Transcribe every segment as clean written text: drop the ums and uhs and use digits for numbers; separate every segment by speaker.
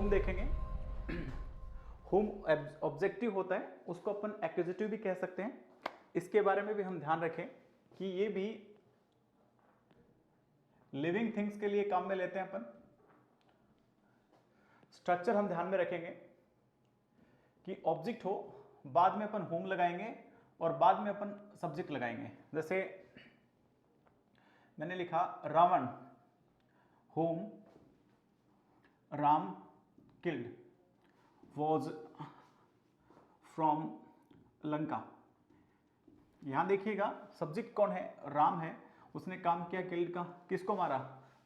Speaker 1: Home देखेंगे, home objective होता है, उसको अपन एक्विजिटिव भी कह सकते हैं। इसके बारे में भी हम ध्यान रखें कि ये भी लिविंग थिंग्स के लिए काम में लेते हैं अपन। स्ट्रक्चर हम ध्यान में रखेंगे कि ऑब्जेक्ट हो, बाद में अपन होम लगाएंगे और बाद में अपन सब्जेक्ट लगाएंगे। जैसे मैंने लिखा Ravan whom, Ram killed, was from Lanka. यहां देखिएगा सब्जेक्ट कौन है, राम है, उसने काम किया किल्ड का, किसको मारा,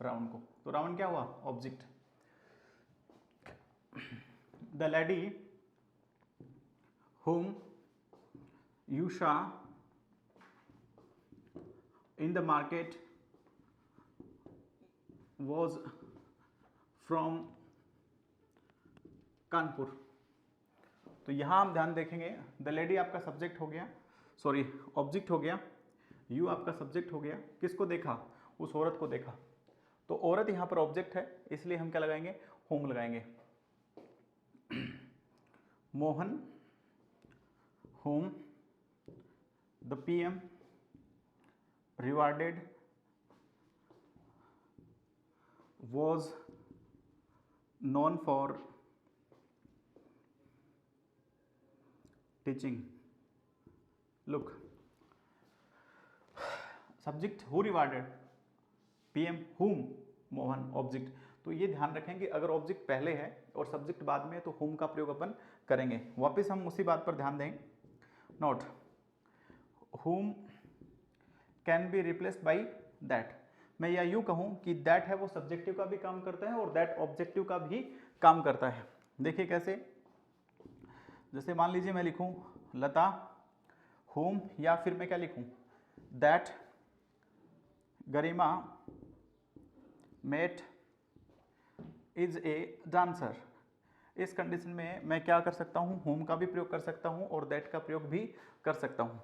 Speaker 1: रावण को, तो रावण क्या हुआ, object. The lady whom you saw in the market was from Kanpur. तो यहां हम ध्यान देखेंगे, द लेडी आपका सब्जेक्ट हो गया, सॉरी ऑब्जेक्ट हो गया, यू आपका सब्जेक्ट हो गया, किसको देखा, उस औरत को देखा, तो औरत यहां पर ऑब्जेक्ट है, इसलिए हम क्या लगाएंगे, होम लगाएंगे। Mohan whom the PM rewarded was known for teaching. Look, subject who rewarded, PM whom, Mohan object. तो ये ध्यान रखें कि अगर ऑब्जेक्ट पहले है और सब्जेक्ट बाद में है तो होम का प्रयोग अपन करेंगे। वापस हम उसी बात पर ध्यान दें, note whom can be replaced by that. मैं या यूं कहूं कि दैट है वो सब्जेक्टिव का भी काम करता है और दैट ऑब्जेक्टिव का भी काम करता है। देखिए कैसे, जैसे मान लीजिए मैं लिखूं लता whom, या फिर मैं क्या लिखूं, that Garima met is a dancer. इस कंडीशन में मैं क्या कर सकता हूं, होम का भी प्रयोग कर सकता हूं और दैट का प्रयोग भी कर सकता हूं।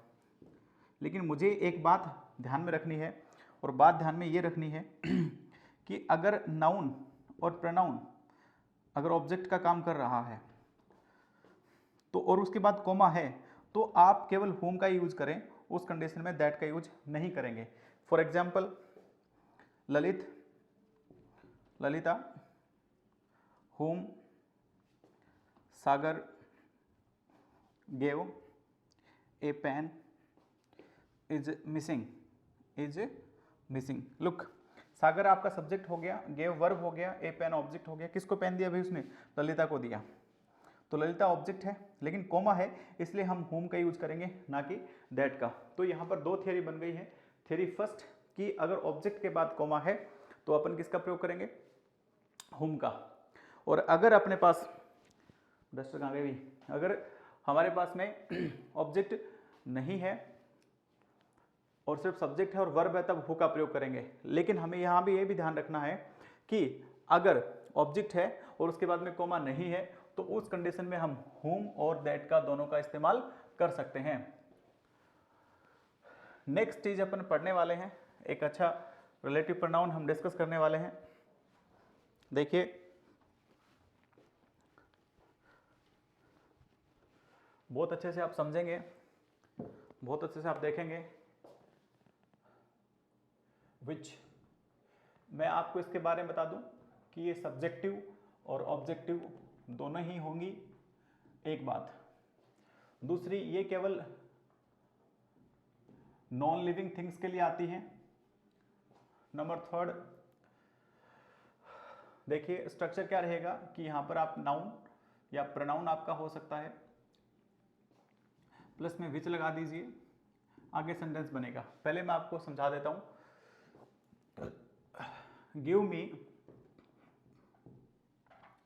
Speaker 1: लेकिन मुझे एक बात ध्यान में रखनी है, और बात ध्यान में ये रखनी है कि अगर नाउन और प्रोनाउन अगर ऑब्जेक्ट का काम कर रहा है तो और उसके बाद कोमा है तो आप केवल होम का यूज करें, उस कंडीशन में दैट का यूज नहीं करेंगे। For example Lalit, Lalita whom Sagar gave a pen is missing, is missing। Look, Sagar आपका सब्जेक्ट हो गया, गेव वर्ब हो गया, ए पेन ऑब्जेक्ट हो गया, किसको पेन दिया भाई उसने, ललिता को दिया, तो ललिता ऑब्जेक्ट है, लेकिन कोमा है इसलिए हम होम का यूज करेंगे ना कि दैट का। तो यहाँ पर दो थियरी बन गई है। थियरी फर्स्ट कि अगर ऑब्जेक्ट के बाद कोमा है तो अपन किसका प्रयोग करेंगे, होम का। और अगर अपने पास डस्टर कहाँ गई, अगर हमारे पास में ऑब्जेक्ट नहीं है और सिर्फ सब्जेक्ट है और वर्ब है तब हु का प्रयोग करेंगे। लेकिन हमें यहाँ भी ये भी ध्यान रखना है कि अगर ऑब्जेक्ट है और उसके बाद में कोमा नहीं है तो उस कंडीशन में हम whom और that का दोनों का इस्तेमाल कर सकते हैं। नेक्स्ट चीज अपन पढ़ने वाले हैं, एक अच्छा रिलेटिव प्रोनाउन हम डिस्कस करने वाले हैं। देखिए बहुत अच्छे से आप समझेंगे, बहुत अच्छे से आप देखेंगे। विच, मैं आपको इसके बारे में बता दूं कि ये सब्जेक्टिव और ऑब्जेक्टिव दोनों ही होंगी। एक बात, दूसरी ये केवल नॉन लिविंग थिंग्स के लिए आती हैं। नंबर थर्ड, देखिए स्ट्रक्चर क्या रहेगा कि यहां पर आप नाउन या प्रोनाउन आपका हो सकता है, प्लस में विच लगा दीजिए, आगे सेंटेंस बनेगा। पहले मैं आपको समझा देता हूं, give me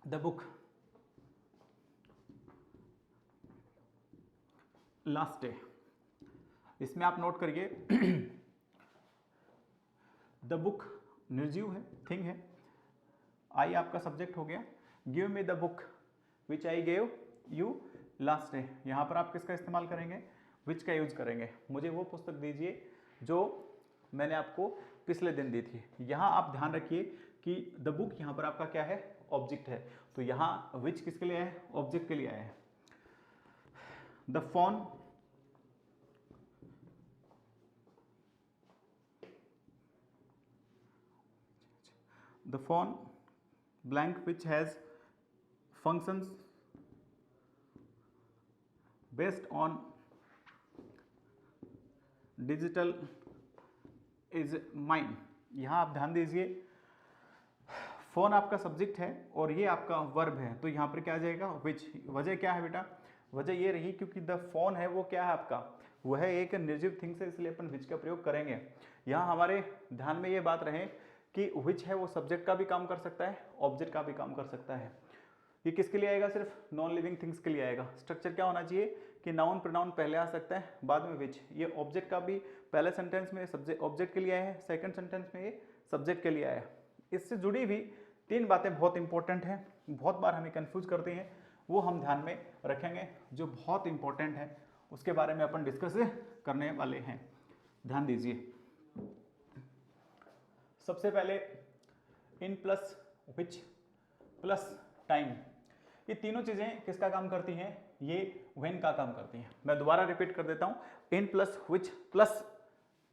Speaker 1: the book last day. इसमें आप नोट करिए द बुक निर्जीव है, थिंग है, आई आपका सब्जेक्ट हो गया, give me the book which I gave you last day. यहां पर आप किसका इस्तेमाल करेंगे, विच का यूज करेंगे। मुझे वो पुस्तक दीजिए जो मैंने आपको पिछले दिन दी थी। यहां आप ध्यान रखिए कि द बुक यहां पर आपका क्या है, ऑब्जेक्ट है। तो यहाँ विच किसके लिए है, ऑब्जेक्ट के लिए आया है। The phone blank which has functions based on digital is mine। यहाँ आप ध्यान दीजिए, फोन आपका सब्जेक्ट है और ये आपका वर्ब है, तो यहाँ पर क्या आ जाएगा, विच। वजह क्या है बेटा, वजह ये रही क्योंकि द फोन है वो क्या है आपका, वह एक निर्जीव थिंग्स है, इसलिए अपन विच का प्रयोग करेंगे। यहाँ हमारे ध्यान में ये बात रहे कि विच है वो सब्जेक्ट का भी काम कर सकता है, ऑब्जेक्ट का भी काम कर सकता है। ये किसके लिए आएगा, सिर्फ नॉन लिविंग थिंग्स के लिए आएगा। स्ट्रक्चर क्या होना चाहिए कि नाउन प्रोनाउन पहले आ सकता है, बाद में विच। ये ऑब्जेक्ट का भी पहले सेंटेंस में सब्जेक्ट ऑब्जेक्ट के लिए आया है, सेकंड सेंटेंस में ये सब्जेक्ट के लिए आया है। इससे जुड़ी हुई 3 बातें बहुत इंपॉर्टेंट हैं, बहुत बार हमें कंफ्यूज करती हैं, वो हम ध्यान में रखेंगे, जो बहुत इंपॉर्टेंट है उसके बारे में अपन डिस्कस करने वाले हैं। ध्यान दीजिए, सबसे पहले इन प्लस विच प्लस टाइम, ये तीनों चीजें किसका काम करती हैं, ये व्हेन का काम करती हैं। मैं दोबारा रिपीट कर देता हूं, इन प्लस विच प्लस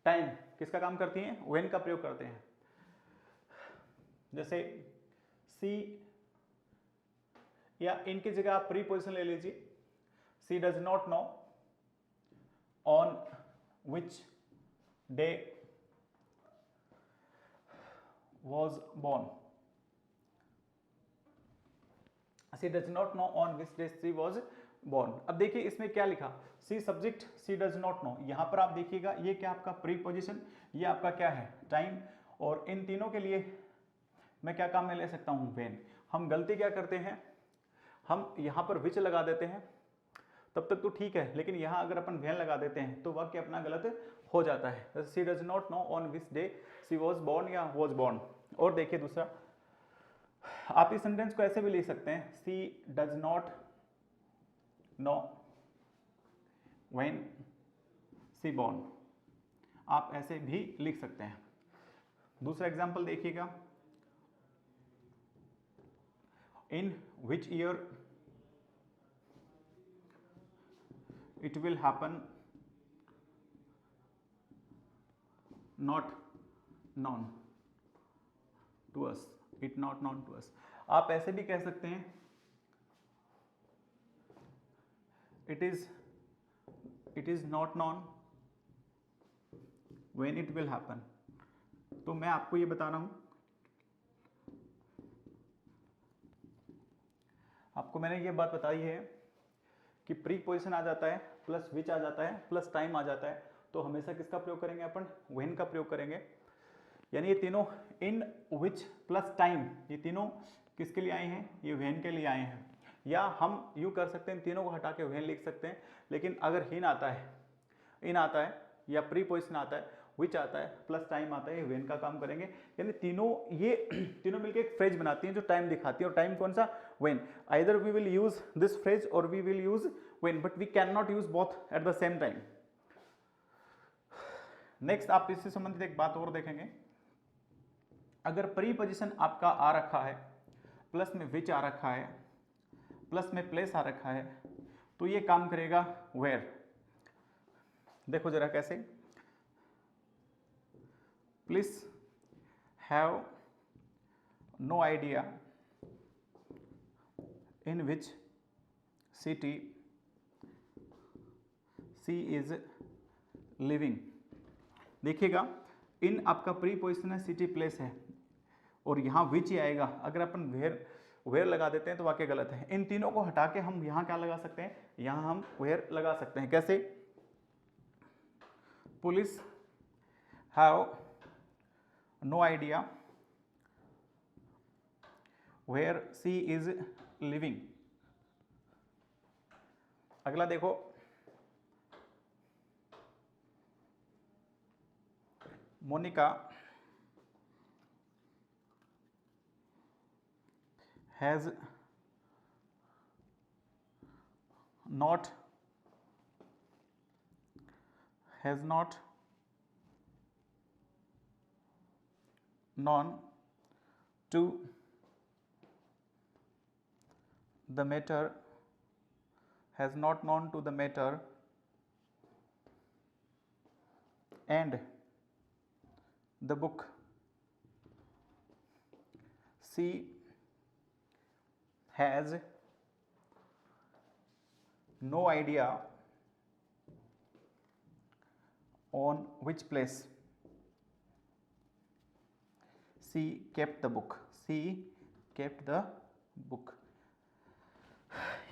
Speaker 1: टाइम किसका काम करती हैं, व्हेन का प्रयोग करते हैं। जैसे सी या इनकी जगह आप प्रीपोजिशन ले लीजिए, she does not know on which day was born। She does not know on which day she was born। अब देखिए इसमें क्या लिखा, she subject, she does not know. यहां पर आप देखिएगा ये क्या आपका प्रीपोजिशन, ये आपका क्या है टाइम, और इन तीनों के लिए मैं क्या काम में ले सकता हूं, व्हेन। हम गलती क्या करते हैं, हम यहां पर विच लगा देते हैं, तब तक तो ठीक है, लेकिन यहां अगर अपन व्हेन लगा देते हैं तो वाक्य अपना गलत हो जाता है। She does not know on which day she was born या वॉज बॉर्न। और देखिए दूसरा, आप इस सेंटेंस को ऐसे भी लिख सकते हैं, she does not know when she born, आप ऐसे भी लिख सकते हैं। दूसरा एग्जांपल देखिएगा, in which year it will happen not known to us, it not known to us। आप ऐसे भी कह सकते हैं, it is not known when it will happen। तो मैं आपको ये बता रहा हूं, आपको मैंने ये बात बताई है कि प्रीपोजिशन आ जाता है, प्लस विच आ जाता है, प्लस टाइम आ जाता है, तो हमेशा किसका प्रयोग करेंगे अपन, व्हेन का प्रयोग करेंगे। यानी ये तीनों इन विच प्लस टाइम, ये तीनों किसके लिए आए हैं, ये व्हेन के लिए आए हैं। या हम यूं कर सकते हैं, इन तीनों को हटा के व्हेन लिख सकते हैं, लेकिन अगर इन आता है या प्रीपोजिशन आता है, विच आता है, प्लस टाइम आता है, ये व्हेन का काम करेंगे। यानी तीनों ये तीनों मिलकर एक फ्रेज बनाती हैं जो टाइम दिखाती है, और टाइम कौन सा, when. Either we will use this phrase or we will use when, but we can not use both at the same time. Next आप इससे संबंधित एक बात और देखेंगे, अगर प्रीपोजिशन आपका आ रखा है, प्लस में विच आ रखा है, प्लस में प्लेस आ रखा है, तो ये काम करेगा वेयर। देखो जरा कैसे, police have no idea in which city she is living. देखिएगा इन आपका प्रीपोजिशन है, सिटी प्लेस है, और यहाँ विच ही आएगा। अगर अपन वेयर लगा देते हैं तो वाक्य गलत है। इन तीनों को हटा के हम यहाँ क्या लगा सकते हैं, यहाँ हम वेयर लगा सकते हैं। कैसे, police have no idea where she is living. अगला देखो, Monika has not known to the matter has not known to the matter and the book. C has no idea on which place C kept the book. C kept the book.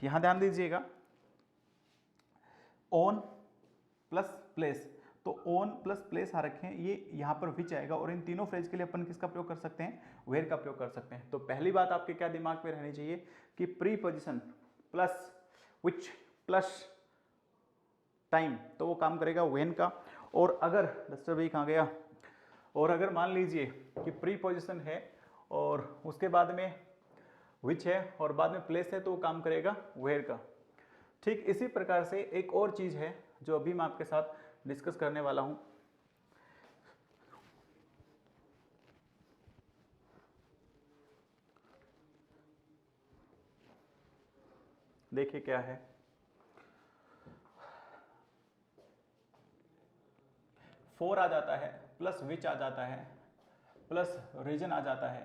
Speaker 1: यहां ध्यान दीजिएगा, on plus place, तो on plus place आ रखे हैं, ये यहाँ पर विच आएगा और इन तीनों फ्रेज के लिए अपन किसका प्रयोग कर सकते हैं, वेयर का प्रयोग कर सकते हैं। तो पहली बात आपके क्या दिमाग में रहनी चाहिए कि preposition plus which plus time, तो वो काम करेगा व्हेन का। और अगर डस्टर भाई कहाँ गया, और अगर मान लीजिए कि प्रीपोजिशन है और उसके बाद में विच है और बाद में प्लेस है, तो वो काम करेगा वेयर का। ठीक इसी प्रकार से एक और चीज है जो अभी मैं आपके साथ डिस्कस करने वाला हूं। देखिए क्या है, फोर आ जाता है प्लस विच आ जाता है प्लस रीजन आ जाता है,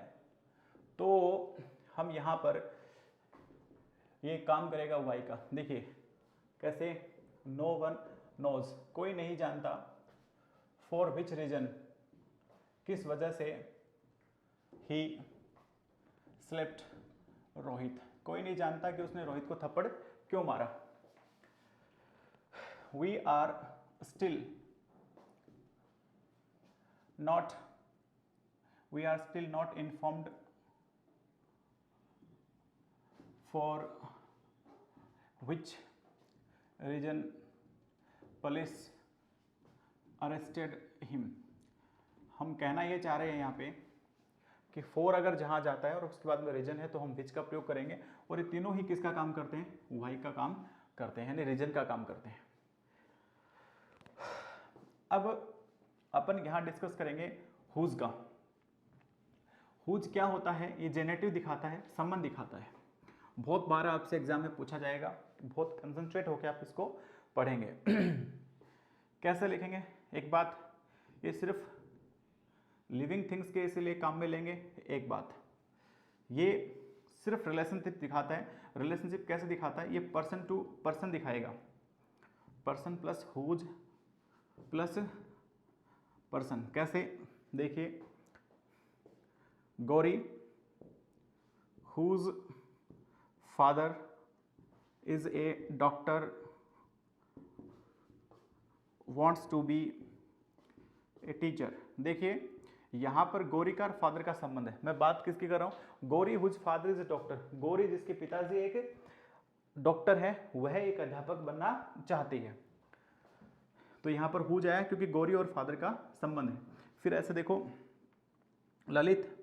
Speaker 1: तो हम यहां पर ये काम करेगा वाई का। देखिए कैसे, नो वन नोज, कोई नहीं जानता, फॉर विच रीजन, किस वजह से, ही स्लेप्ट रोहित, कोई नहीं जानता कि उसने रोहित को थप्पड़ क्यों मारा। We are still not, we are still not informed for which reason police arrested him. हम कहना ये चाह रहे हैं यहाँ पे कि फोर अगर जहाँ जाता है और उसके बाद में रीजन है तो हम विच का प्रयोग करेंगे, और ये तीनों ही किसका काम करते हैं, वाई का काम करते हैं, यानी रीजन का काम करते हैं। अब अपन यहाँ डिस्कस करेंगे हुज का। हुज क्या होता है, ये जेनेटिव दिखाता है, संबंध दिखाता है। बहुत बार आपसे एग्जाम में पूछा जाएगा, बहुत कंसंट्रेट होकर आप इसको पढ़ेंगे। कैसे लिखेंगे, एक बात, ये सिर्फ लिविंग थिंग्स के इसीलिए काम में लेंगे। एक बात, ये सिर्फ रिलेशनशिप दिखाता है। रिलेशनशिप कैसे दिखाता है, ये पर्सन टू पर्सन दिखाएगा, person plus whose plus person. कैसे, देखिए Gauri whose father is a doctor wants to be a teacher. देखिए यहां पर गौरी का फादर का संबंध है। मैं बात किसकी कर रहा हूं, Gauri whose father is a doctor, Gauri जिसके पिताजी एक डॉक्टर है, वह एक अध्यापक बनना चाहती है। तो यहां पर हुज आया क्योंकि गौरी और फादर का संबंध है। फिर ऐसे देखो, Lalit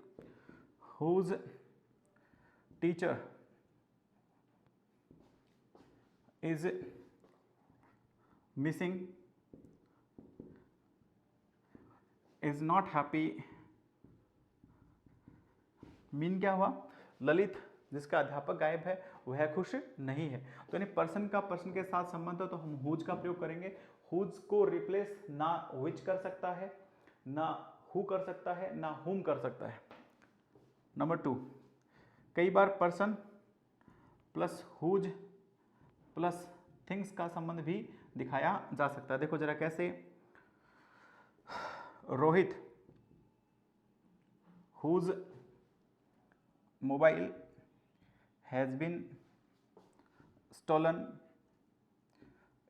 Speaker 1: whose teacher is missing is not happy. Mean क्या हुआ, ललित जिसका अध्यापक गायब है वह खुश नहीं है। तो यानी पर्सन का पर्सन के साथ संबंध है, तो हम हुज का प्रयोग करेंगे। हुज को रिप्लेस ना विच कर सकता है, ना हु कर सकता है, ना हुम कर सकता है। नंबर 2, कई बार person plus whose plus things का संबंध भी दिखाया जा सकता है। देखो जरा कैसे, Rohit whose mobile has been stolen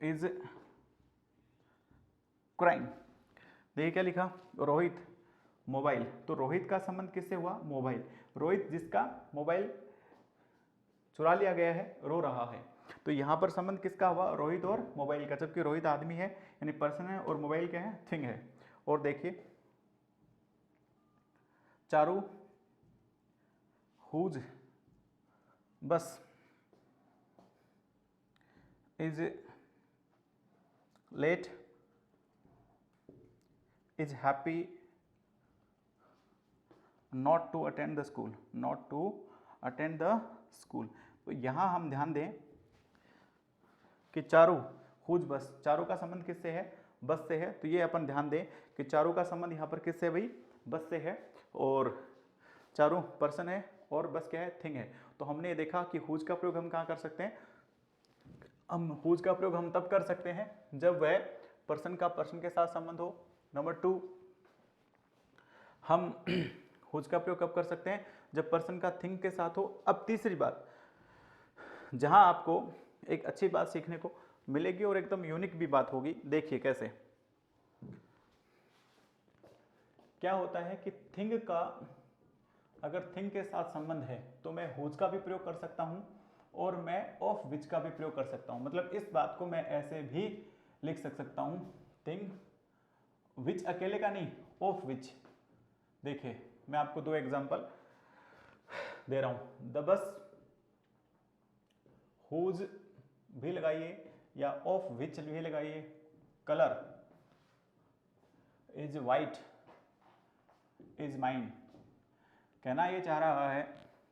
Speaker 1: is crime. देखिए क्या लिखा, रोहित मोबाइल, तो रोहित का संबंध किससे हुआ, मोबाइल। रोहित जिसका मोबाइल चुरा लिया गया है, रो रहा है। तो यहां पर संबंध किसका हुआ, रोहित और मोबाइल का, जबकि रोहित आदमी है यानी पर्सन है और मोबाइल क्या है, थिंग है। और देखिए Charu whose bus is late is happy not to attend the school, not to attend the school. तो यहाँ हम ध्यान दें कि चारू हुज बस, चारू का संबंध किससे है? बस से है। तो ये अपन ध्यान दें कि चारू का संबंध यहाँ पर किससे है भाई? बस से है। और चारू पर्सन है और बस क्या है? थिंग है। तो हमने ये देखा कि हुज का प्रयोग हम कहाँ कर सकते हैं? हम हुज का प्रयोग हम तब कर सकते हैं जब वह पर्सन का पर्सन के साथ संबंध हो। नंबर 2, हम हुज का प्रयोग कब कर सकते हैं? जब पर्सन का थिंग के साथ हो। अब तीसरी बात, जहां आपको एक अच्छी बात सीखने को मिलेगी और एकदम यूनिक भी बात होगी। देखिए कैसे, क्या होता है कि थिंग का अगर थिंग के साथ संबंध है तो मैं हुज का भी प्रयोग कर सकता हूं और मैं ऑफ विच का भी प्रयोग कर सकता हूं। मतलब इस बात को मैं ऐसे भी लिख सकता हूं, थिंग विच अकेले का नहीं, ऑफ विच। देखिए मैं आपको 2 एग्जांपल दे रहा हूं। द बस हुज भी लगाइए या ऑफ विच भी लगाइए। Colour is white is mine. कहना ये चाह रहा है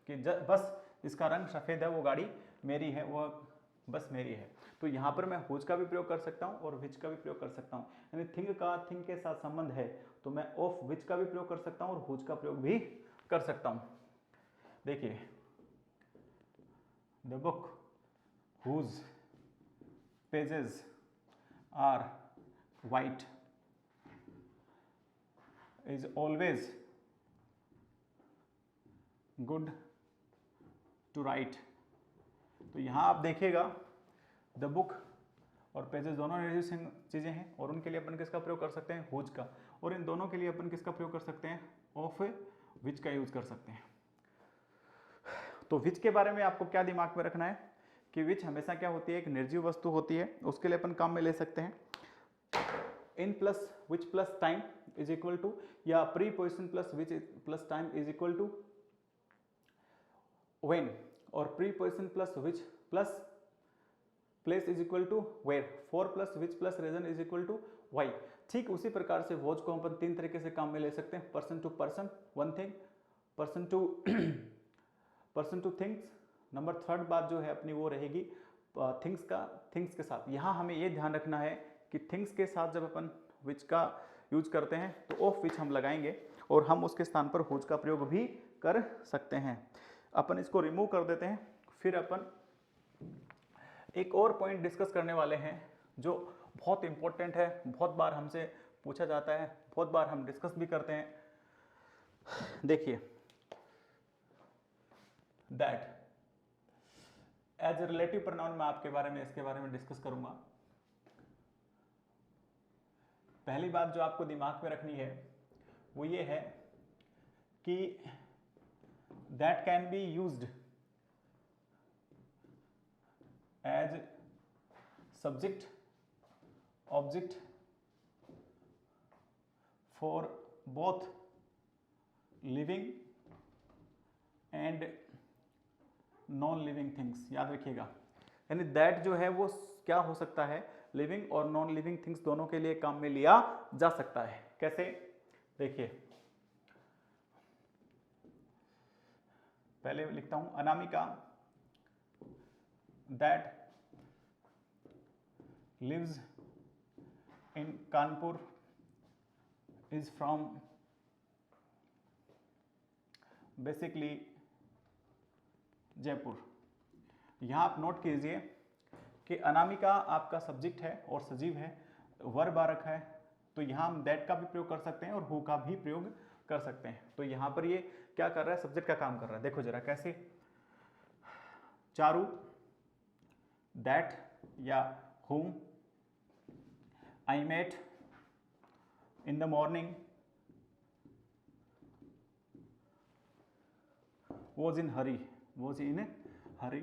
Speaker 1: कि बस जिसका रंग सफेद है वो गाड़ी मेरी है, वो बस मेरी है। तो यहाँ पर मैं हुज का भी प्रयोग कर सकता हूँ और विच का भी प्रयोग कर सकता हूँ। यानी थिंग का थिंग के साथ संबंध है तो मैं ऑफ विच का भी प्रयोग कर सकता हूँ और हुज का प्रयोग भी कर सकता हूँ। देखिए, the book whose pages are white is always good to write. तो यहाँ आप देखिएगा द बुक और पेजेस दोनों निर्जीव चीजें हैं और उनके लिए अपन किसका प्रयोग कर सकते हैं? हुज का। और इन दोनों के लिए अपन किसका प्रयोग कर सकते हैं? ऑफ विच का यूज कर सकते हैं। तो विच के बारे में आपको क्या दिमाग में रखना है कि विच हमेशा क्या होती है? एक निर्जीव वस्तु होती है। उसके लिए अपन काम में ले सकते हैं in plus which plus time is equal to, या preposition plus which plus time is equal to when, और preposition plus which plus place is equal to where, for plus which plus reason is equal to why. ठीक उसी प्रकार से watch को अपन 3 तरीके से काम में ले सकते हैं, person to person one thing, person to things. Number 3rd बात जो है अपनी वो रहेगी थिंग्स का थिंग्स के साथ। यहाँ हमें ये ध्यान रखना है कि थिंग्स के साथ जब अपन विच का यूज करते हैं तो ऑफ विच हम लगाएंगे और हम उसके स्थान पर हुज का प्रयोग भी कर सकते हैं। अपन इसको रिमूव कर देते हैं। फिर अपन एक और पॉइंट डिस्कस करने वाले हैं जो बहुत इंपॉर्टेंट है, बहुत बार हमसे पूछा जाता है, बहुत बार हम डिस्कस भी करते हैं। देखिए, that as a relative pronoun मैं आपके बारे में इसके बारे में डिस्कस करूंगा। पहली बात जो आपको दिमाग में रखनी है वो ये है कि that can be used as subject object for both living and non living things. याद रखिएगा, यानी दैट जो है वो क्या हो सकता है? लिविंग और नॉन लिविंग थिंग्स दोनों के लिए काम में लिया जा सकता है। कैसे? देखिए, पहले लिखता हूं Anamika that lives in Kanpur is from basically Jaipur. यहां आप नोट कीजिए कि अनामिका आपका सब्जेक्ट है और सजीव है, वर्ब आ रखा है, तो यहां हम दैट का भी प्रयोग कर सकते हैं और हु का भी प्रयोग कर सकते हैं। तो यहां पर ये क्या कर रहा है? सब्जेक्ट का काम कर रहा है। देखो जरा कैसे, चारू दैट या whom I met in the morning was in hurry, was in hurry।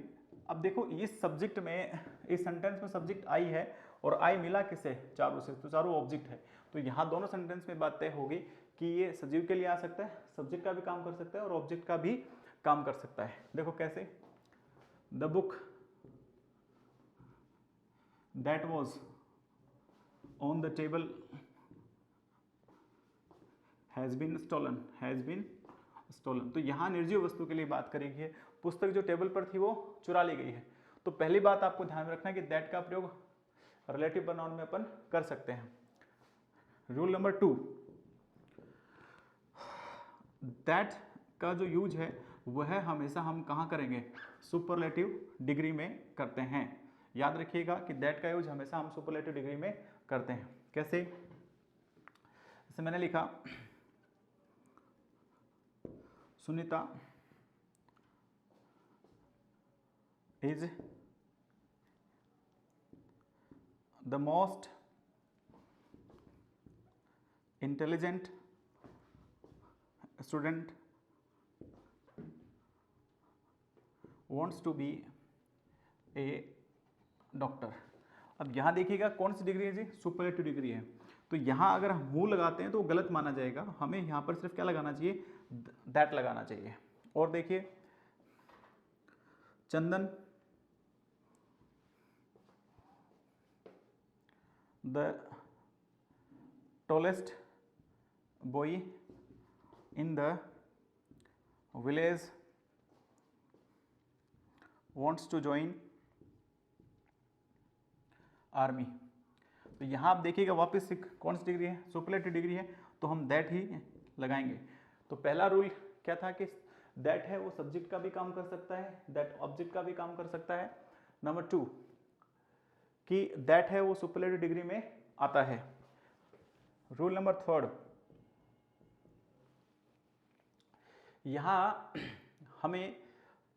Speaker 1: अब देखो इस सब्जेक्ट में, इस सेंटेंस में सब्जेक्ट आई है और आई मिला किसे? चारू से, तो चारू ऑब्जेक्ट है। तो यहाँ दोनों सेंटेंस में बात तय होगी कि ये सजीव के लिए आ सकता है, सब्जेक्ट का भी काम कर सकता है और ऑब्जेक्ट का भी काम कर सकता है। देखो कैसे, the book that was on the table has been stolen, has been stolen. तो यहाँ निर्जीव वस्तु के लिए बात करेगी है पुस्तक जो टेबल पर थी वो चुरा ली गई है। तो पहली बात आपको ध्यान में रखना है कि दैट का प्रयोग रिलेटिव प्रोनाउन में अपन कर सकते हैं। रूल नंबर 2, दैट का जो यूज है वह हमेशा हम कहाँ करेंगे, सुपरलेटिव डिग्री में करते हैं। याद रखिएगा कि दैट का यूज हमेशा हम सुपरलेटिव डिग्री में करते हैं। कैसे, जैसे मैंने लिखा Sunita is the most intelligent student, wants to be a doctor। अब यहाँ देखिएगा कौन सी डिग्री है जी, सुपरलेटिव डिग्री है। तो यहाँ अगर हम मुँह लगाते हैं तो गलत माना जाएगा, हमें यहाँ पर सिर्फ क्या लगाना चाहिए, दैट लगाना चाहिए। और देखिए चंदन the tallest boy in the village wants to join army. तो यहाँ आप देखिएगा वापस से कौन सी डिग्री है, सुपरलेटिव डिग्री है, तो हम दैट ही लगाएंगे। तो पहला रूल क्या था कि दैट है वो सब्जेक्ट का भी काम कर सकता है, दैट ऑब्जेक्ट का भी काम कर सकता है। नंबर 2 कि दैट है वो सुपरलेटिव डिग्री में आता है। रूल नंबर 3, यहां हमें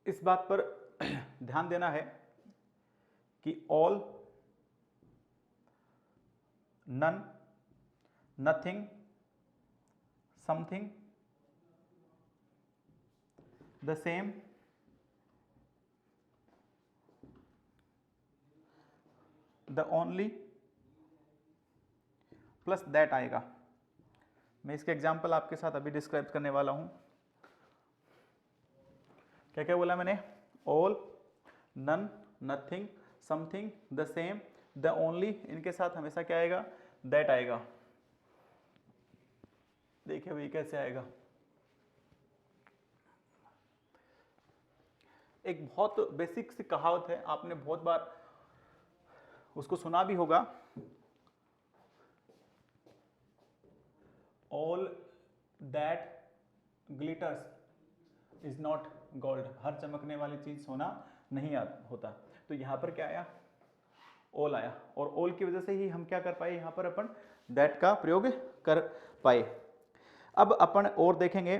Speaker 1: इस बात पर ध्यान देना है कि all, none, nothing, something, the same, the only plus that आएगा। मैं इसके एग्जाम्पल आपके साथ अभी डिस्क्राइब करने वाला हूं। क्या क्या बोला मैंने, all, none, nothing, something, the same, the only, इनके साथ हमेशा क्या आएगा, दैट आएगा। देखिए भाई कैसे आएगा, एक बहुत बेसिक सी कहावत है, आपने बहुत बार उसको सुना भी होगा, all that glitters is not gold. हर चमकने वाली चीज सोना नहीं होता। तो यहां पर क्या आया, ऑल आया, और ऑल की वजह से ही हम क्या कर पाए, यहां पर अपन दैट का प्रयोग कर पाए। अब अपन और देखेंगे,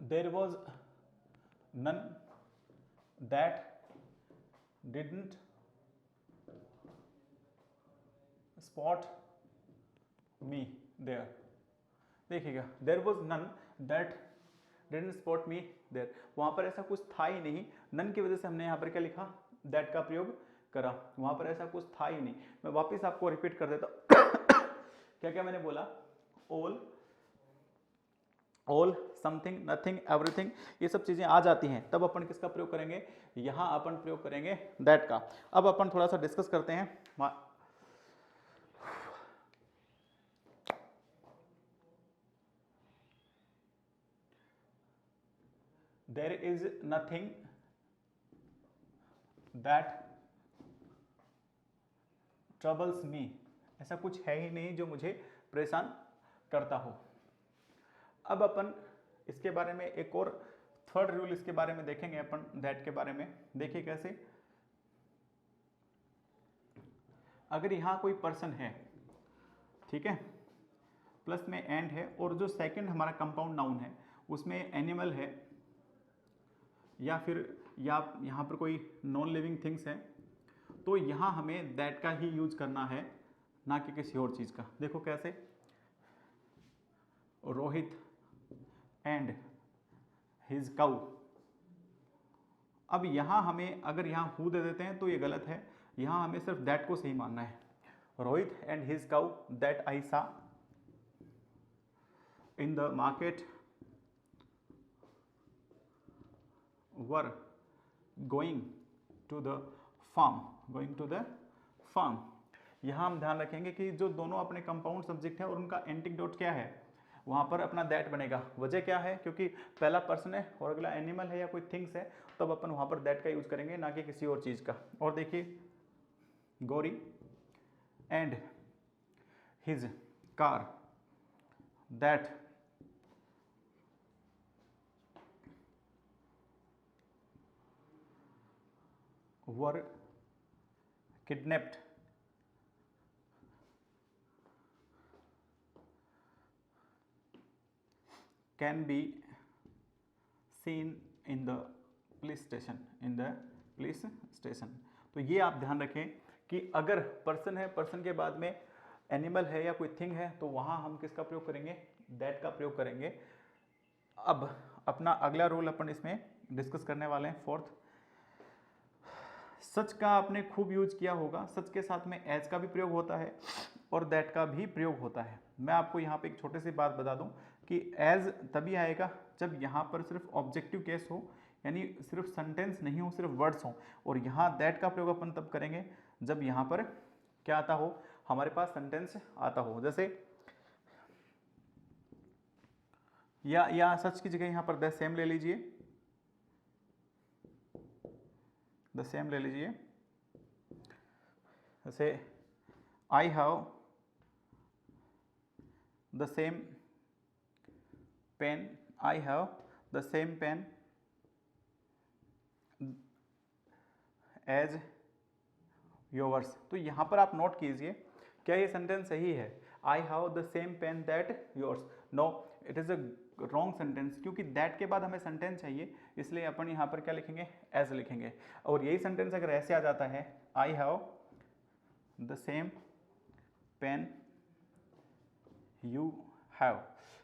Speaker 1: there was none that didn't spot me there. देखिएगा there was none that didn't spot me there, वहां पर ऐसा कुछ था ही नहीं, नन की वजह से हमने यहां पर क्या लिखा, दैट का प्रयोग करा, वहां पर ऐसा कुछ था ही नहीं। मैं वापस आपको रिपीट कर देता क्या क्या मैंने बोला, all, all, something, nothing, everything, ये सब चीजें आ जाती हैं, तब अपन किसका प्रयोग करेंगे, यहां अपन प्रयोग करेंगे दैट का। अब अपन थोड़ा सा डिस्कस करते हैं। There is nothing that troubles me, ऐसा कुछ है ही नहीं जो मुझे परेशान करता हो। अब अपन इसके बारे में एक और थर्ड रूल इसके बारे में देखेंगे अपन, दैट के बारे में। देखिए कैसे, अगर यहां कोई पर्सन है, ठीक है, प्लस में एंड है, और जो सेकंड हमारा कंपाउंड नाउन है उसमें एनिमल है, या फिर यहां पर कोई नॉन लिविंग थिंग्स है, तो यहां हमें दैट का ही यूज करना है, ना कि किसी और चीज का। देखो कैसे, रोहित एंड हिज काउ। अब यहां हमें अगर यहां हु दे देते हैं तो ये गलत है, यहां हमें सिर्फ दैट को सही मानना है। Rohit and his cow that I saw in the market were going to the farm, going to the farm. यहाँ हम ध्यान रखेंगे कि जो दोनों अपने कंपाउंड सब्जेक्ट है और उनका एंटीडोट क्या है, वहाँ पर अपना दैट बनेगा। वजह क्या है, क्योंकि पहला पर्सन है और अगला एनिमल है या कोई थिंग्स है, तब अपन वहाँ पर दैट का यूज करेंगे, ना कि किसी और चीज़ का। और देखिए, Gauri and his car that were kidnapped can be seen in the police station. तो ये आप ध्यान रखें कि अगर पर्सन है, पर्सन के बाद में एनिमल है या कोई थिंग है, तो वहाँ हम किसका प्रयोग करेंगे, दैट का प्रयोग करेंगे। अब अपना अगला रूल अपन इसमें डिस्कस करने वाले हैं, फोर्थ। सच का आपने खूब यूज किया होगा, सच के साथ में एज का भी प्रयोग होता है और दैट का भी प्रयोग होता है। मैं आपको यहाँ पे एक छोटी सी बात बता दूं कि एज तभी आएगा जब यहाँ पर सिर्फ ऑब्जेक्टिव केस हो, यानी सिर्फ सेंटेंस नहीं हो, सिर्फ वर्ड्स हो। और यहाँ दैट का प्रयोग अपन तब करेंगे जब यहाँ पर क्या आता हो, हमारे पास सेंटेंस आता हो। जैसे या सच की जगह यहाँ पर द सेम ले लीजिए, द सेम ले लीजिए। जैसे I have the same pen, I have the same pen as yours. तो यहाँ पर आप नोट कीजिए, क्या ये सेंटेंस सही है, I have the same pen that yours? No, it is a wrong sentence, क्योंकि दैट के बाद हमें सेंटेंस चाहिए, इसलिए अपन यहाँ पर क्या लिखेंगे, एज लिखेंगे। और यही सेंटेंस अगर ऐसे आ जाता है, I have the same pen you have,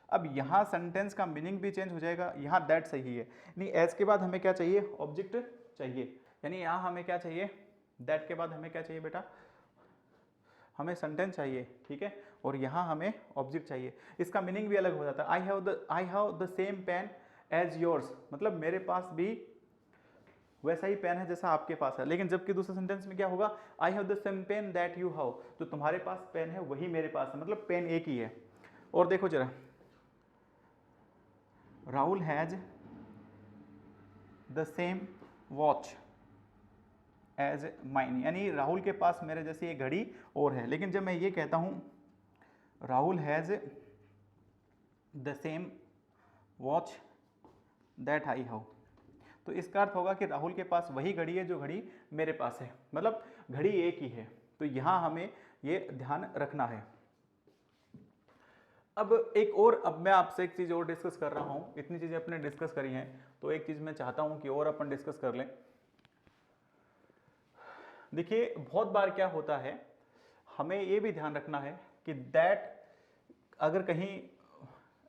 Speaker 1: अब यहाँ सेंटेंस का मीनिंग भी चेंज हो जाएगा। यहाँ दैट सही है, नहीं एज के बाद हमें क्या चाहिए, ऑब्जेक्ट चाहिए। यानी यहाँ हमें क्या चाहिए, दैट के बाद हमें क्या चाहिए बेटा, हमें सेंटेंस चाहिए, ठीक है, और यहाँ हमें ऑब्जेक्ट चाहिए। इसका मीनिंग भी अलग हो जाता है। I have the same pen as yours, मतलब मेरे पास भी वैसा ही पेन है जैसा आपके पास है। लेकिन जबकि दूसरे सेंटेंस में क्या होगा, I have the same pen that you have, तो तुम्हारे पास पेन है वही मेरे पास है, मतलब पेन एक ही है। और देखो जरा, Rahul has the same watch as mine, यानी राहुल के पास मेरे जैसी एक घड़ी और है। लेकिन जब मैं ये कहता हूं Rahul has the same watch that I have, तो इसका अर्थ होगा कि राहुल के पास वही घड़ी है जो घड़ी मेरे पास है, मतलब घड़ी एक ही है। तो यहां हमें ये ध्यान रखना है। अब एक और, अब मैं आपसे एक चीज और डिस्कस कर रहा हूं, इतनी चीजें अपने डिस्कस करी हैं, तो एक चीज मैं चाहता हूं कि और अपन डिस्कस कर लें। देखिए, बहुत बार क्या होता है, हमें ये भी ध्यान रखना है कि दैट अगर कहीं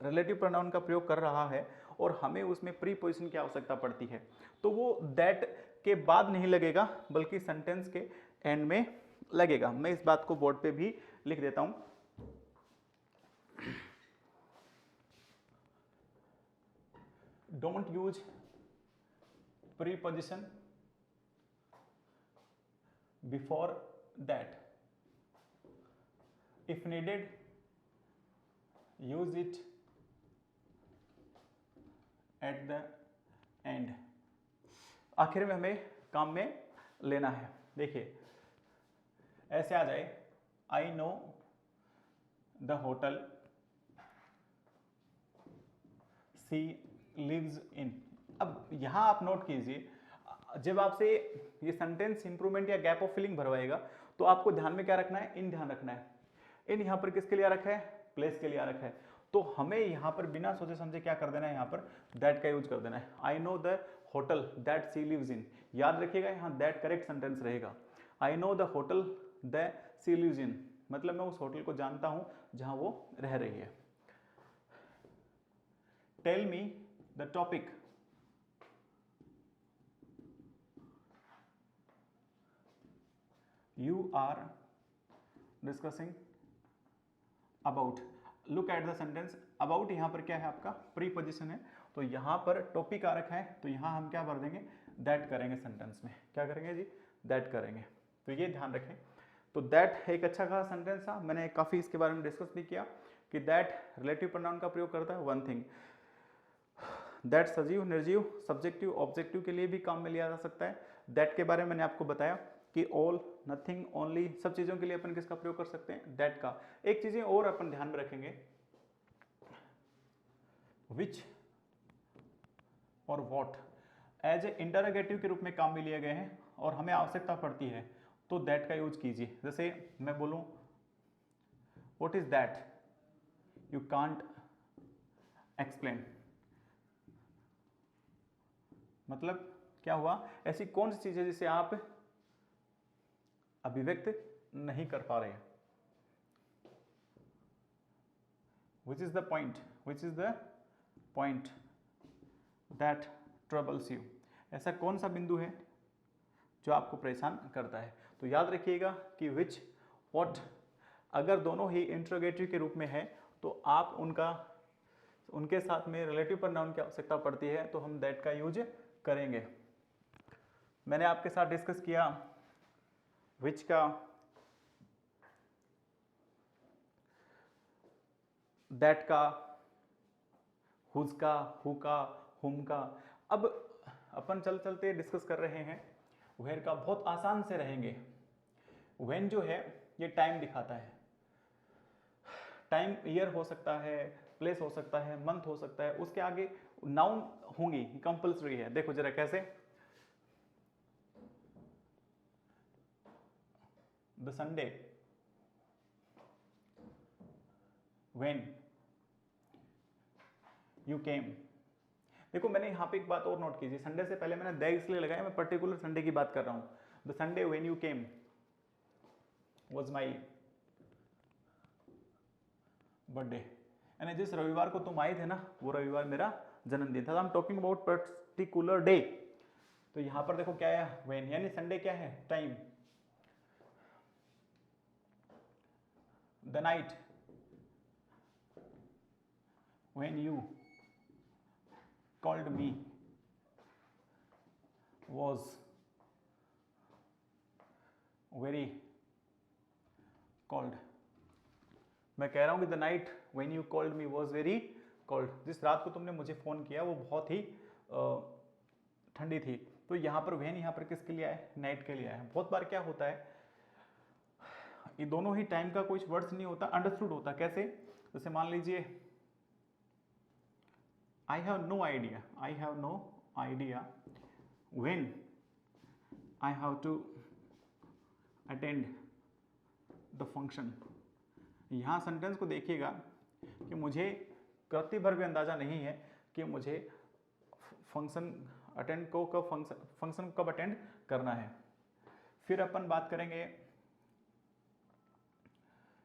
Speaker 1: रिलेटिव प्रोनाउन का प्रयोग कर रहा है और हमें उसमें प्रीपोजिशन की आवश्यकता पड़ती है, तो वो दैट के बाद नहीं लगेगा बल्कि सेंटेंस के एंड में लगेगा। मैं इस बात को बोर्ड पे भी लिख देता हूं। Don't use preposition before that, if needed use it at the end। आखिर में हमें काम में लेना है। देखिए ऐसे आ जाए, I know the hotel she lives in. अब यहां आप नोट कीजिए, जब आपसे ये सेंटेंस इंप्रूवमेंट या गैप ऑफ फिलिंग भरवाएगा तो आपको ध्यान में क्या रखना है, इन ध्यान रखना है। इन यहाँ पर किसके लिए आ रखा है, प्लेस के लिए आ रखा है। तो हमें यहाँ पर बिना सोचे समझे क्या कर देना है, यहाँ पर दैट का यूज कर देना है। I know the hotel that she lives in, याद रखिएगा यहाँ दैट करेक्ट सेंटेंस रहेगा। I know the hotel the she lives in, मतलब मैं उस होटल को जानता हूं जहां वो रह रही है। Tell me the topic you are discussing about. Look at the sentence, about यहाँ पर क्या है, आपका प्रीपोजिशन है, तो यहाँ पर टॉपिक आ रखा है, तो यहाँ हम क्या भर देंगे, दैट करेंगे सेंटेंस में। क्या करेंगे जी, दैट करेंगे। तो ये ध्यान रखें। तो दैट एक अच्छा खासा सेंटेंस था, मैंने काफ़ी इसके बारे में डिस्कस भी किया कि दैट रिलेटिव प्रोनाउन का प्रयोग करता है। वन थिंग दैट सजीव निर्जीव सब्जेक्टिव ऑब्जेक्टिव के लिए भी काम में लिया जा सकता है। दैट के बारे में मैंने आपको बताया कि ऑल नथिंग ओनली सब चीज़ों के लिए अपन किसका प्रयोग कर सकते हैं, दैट का। एक चीज़ें और अपन ध्यान में रखेंगे, विच और वॉट एज ए इंटरोगेटिव के रूप में काम में लिए गए हैं और हमें आवश्यकता पड़ती है तो दैट का यूज कीजिए। जैसे मैं बोलूं what is that, you can't explain, मतलब क्या हुआ, ऐसी कौन सी चीज है जिसे आप अभिव्यक्त नहीं कर पा रहे। Which is the point, which is the point that troubles you, ऐसा कौन सा बिंदु है जो आपको परेशान करता है। तो याद रखिएगा कि विच व्हाट अगर दोनों ही इंट्रोगेटिव के रूप में है तो आप उनके साथ में रिलेटिव प्रोनाउन की आवश्यकता पड़ती है तो हम दैट का यूज करेंगे। मैंने आपके साथ डिस्कस किया विच का, दैट का, हुज का, हु का, हुम का। अब अपन चलते डिस्कस कर रहे हैं वेयर का, बहुत आसान से रहेंगे। व्हेन जो है ये टाइम दिखाता है, टाइम ईयर हो सकता है, प्लेस हो सकता है, मंथ हो सकता है, उसके आगे नाउन होंगी, कंपल्सरी है। देखो जरा कैसे, the Sunday, when you came. देखो मैंने यहाँ पे एक बात और नोट कीजिए, संडे से पहले मैंने दैट इसलिए लगाया, मैं पर्टिकुलर संडे की बात कर रहा हूँ। The Sunday when you came was my birthday, यानी जिस रविवार को तुम आए थे ना वो रविवार मेरा जन्मदिन था। I am talking about particular day. तो यहां पर देखो क्या है, व्हेन, यानी संडे क्या है, time. The night when you called me was very called. मैं कह रहा हूं कि the night when you called me was very called, जिस रात को तुमने मुझे फोन किया वो बहुत ही ठंडी थी। तो यहाँ पर व्हेन यहाँ पर किसके लिए आया, नाइट के लिए आया। बहुत बार क्या होता है, ये दोनों ही टाइम का कोई वर्ड्स नहीं होता, अंडरस्टूड होता। कैसे, जैसे मान लीजिए I have no idea, I have no idea when I have to attend the function. यहाँ सेंटेंस को देखिएगा कि मुझे कृति भर भी अंदाजा नहीं है कि मुझे फंक्शन अटेंड को कब फंक्शन कब अटेंड करना है। फिर अपन बात करेंगे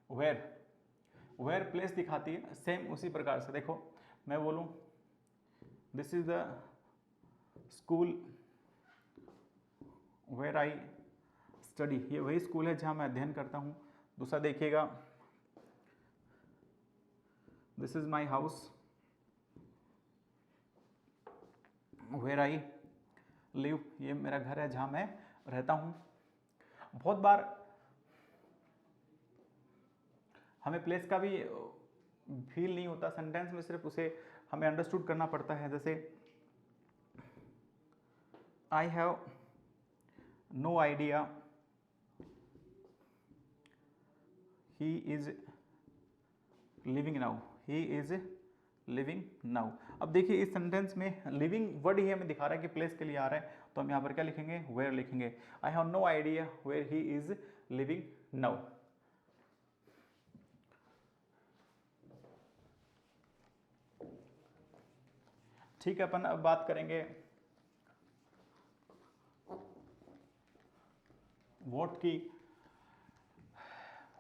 Speaker 1: वेयर, वेयर प्लेस दिखाती है, सेम उसी प्रकार से। देखो मैं बोलूं this is the school where I study, ये वही स्कूल है जहां मैं अध्ययन करता हूं। दूसरा देखिएगा this is my house where I live, ये मेरा घर है जहां मैं रहता हूं। बहुत बार हमें प्लेस का भी फील नहीं होता सेंटेंस में, सिर्फ उसे हमें अंडरस्टूड करना पड़ता है। जैसे I have no idea he is living now, he is living now. अब देखिए इस सेंटेंस में लिविंग वर्ड ही हमें दिखा रहा है कि प्लेस के लिए आ रहा है, तो हम यहाँ पर क्या लिखेंगे, वेयर लिखेंगे। I have no idea where he is living now. ठीक है, अपन अब बात करेंगे वॉट की।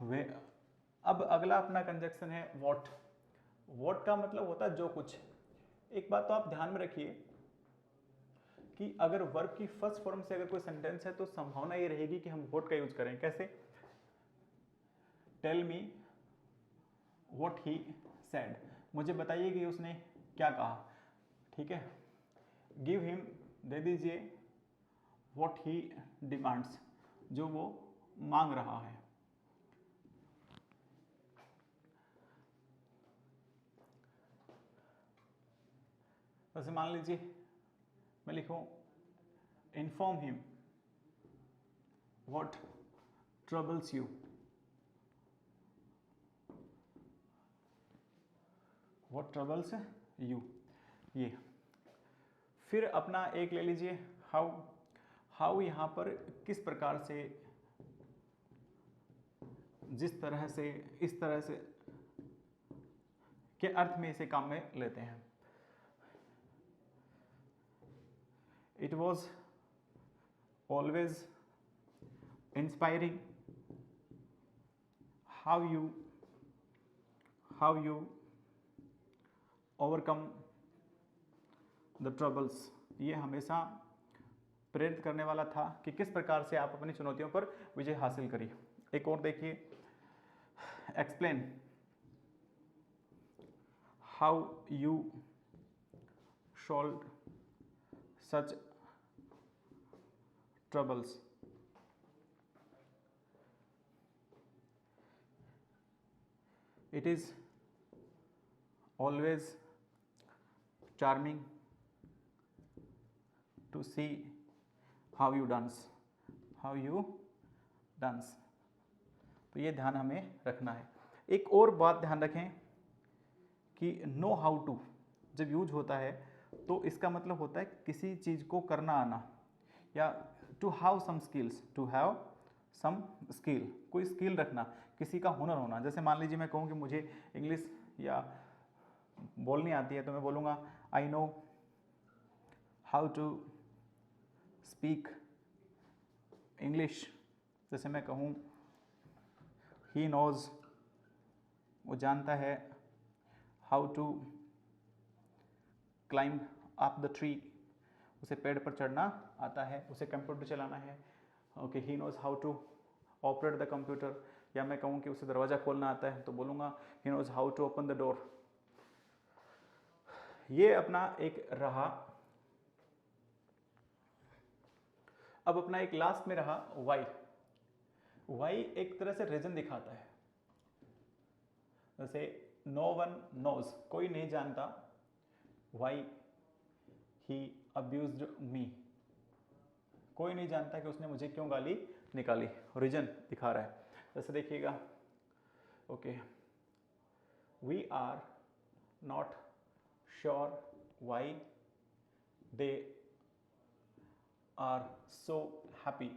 Speaker 1: वे अब अगला अपना कंजक्शन है वॉट। वॉट का मतलब होता है जो कुछ। एक बात तो आप ध्यान में रखिए कि अगर वर्ब की फर्स्ट फॉर्म से अगर कोई सेंटेंस है तो संभावना ये रहेगी कि हम वॉट का यूज करें। कैसे, tell me what he said, मुझे बताइए कि उसने क्या कहा। ठीक है, गिव हिम, दे दीजिए, व्हाट ही डिमांड्स, जो वो मांग रहा है। जैसे मान लीजिए मैं लिखूं inform him what troubles you, what troubles you, ये। फिर अपना एक ले लीजिए हाउ, हाउ यहाँ पर किस प्रकार से, जिस तरह से, इस तरह से के अर्थ में इसे काम में लेते हैं। It was always inspiring, how you overcome the troubles, ये हमेशा प्रेरित करने वाला था कि किस प्रकार से आप अपनी चुनौतियों पर विजय हासिल करिए। एक और देखिए, explain how you solve such troubles. It is always charming to see how you dance, how you dance. तो ये ध्यान हमें रखना है। एक और बात ध्यान रखें कि नो हाउ टू जब यूज होता है तो इसका मतलब होता है किसी चीज़ को करना आना, या to have some skills, to have some skill, कोई स्किल रखना, किसी का हुनर होना। जैसे मान लीजिए मैं कहूँ कि मुझे इंग्लिश या बोलनी आती है तो मैं बोलूँगा I know how to speak English. जैसे मैं कहूँ ही नोज, वो जानता है, how to climb up the tree, उसे पेड़ पर चढ़ना आता है, उसे कंप्यूटर चलाना है। Okay, he knows how to operate the computer. या मैं कहूँ कि उसे दरवाज़ा खोलना आता है तो बोलूँगा he knows how to open the door. ये अपना एक रहा। अब अपना एक लास्ट में रहा वाई। वाई एक तरह से रीजन दिखाता है। जैसे नो वन नोज, कोई नहीं जानता, वाई ही अब्यूज्ड मी, कोई नहीं जानता कि उसने मुझे क्यों गाली निकाली, रीजन दिखा रहा है। जैसे देखिएगा, okay, we are not sure why they are so happy,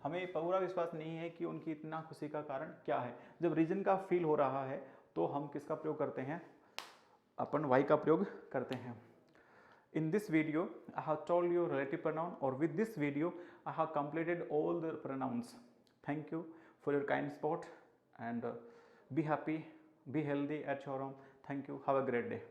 Speaker 1: हमें पूरा विश्वास नहीं है कि उनकी इतना खुशी का कारण क्या है। जब रीजन का फील हो रहा है तो हम किसका प्रयोग करते हैं, अपन वाई का प्रयोग करते हैं। In this video, I have told you relative pronoun, or with this video, I have completed all the pronouns. Thank you for your kind support, and be happy, be healthy at your home. Thank you. Have a great day.